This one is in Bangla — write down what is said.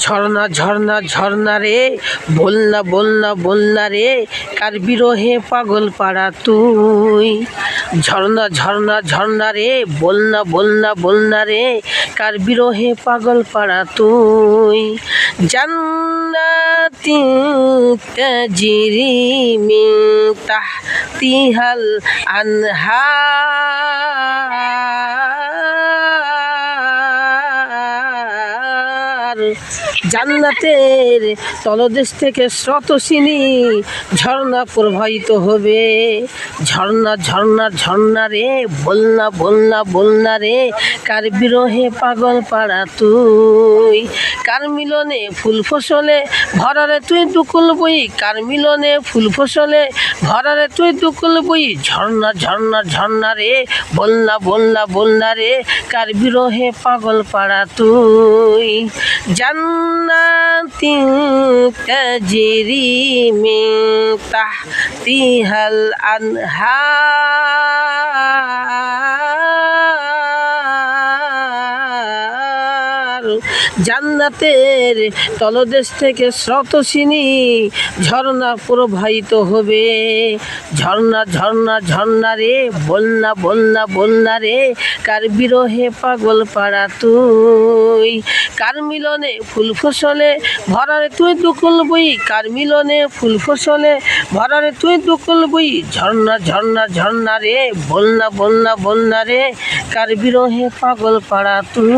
ঝর্ণা ঝর্ণা ঝর্ণা রে, বলনা বলনা বলনা রে, কার বিরহে পাগল পাড়া তুই। ঝর্ণা ঝর্ণা ঝর্ণা রে, বলনা বলনা বলনা রে, কার বিরহে পাগল পাড়া তুই। জান্নাতি তাজরি মিন তাহতিহাল আনহার। জান্নাতের তলদেশ থেকে স্রোতস্বিনী ঝর্ণা প্রবাহিত হবে। ঝর্ণা ঝর্ণা ঝর্ণা রে, বলনা বলনা বলনা রে, কার বিরহে পাগল পাড়া তুই। কার মিলনে ফুল ফসলে ভরারে তুই দুকুল বই, কার মিলনে ফুল ফসলে ভরারে তুই দুকুল বই। ঝর্ণা ঝর্ণা ঝর্ণা রে, বলনা বলনা বলনা রে, কার বিরহে পাগল পাড়া তুই। জান্নাতি তাজরি মিন তাহতিহাল আনহার। জান্নাতের তলদেশ থেকে স্রোতস্বিনী ঝর্ণা প্রবাহিত হবে। ঝর্ণা ঝর্ণা ঝর্ণা রে, বলনা বলনা বলনা রে, কার বিরহে পাগল পাড়া তুই। কার মিলনে ফুল ফসলে ভরারে তুই দুকুল বই, কার মিলনে ফুল ফসলে ভরারে তুই দুকুল বই। ঝর্ণা ঝর্ণা ঝর্ণা রে, বলনা বলনা বলনা রে, কার বিরহে পাগল পাড়া তুই।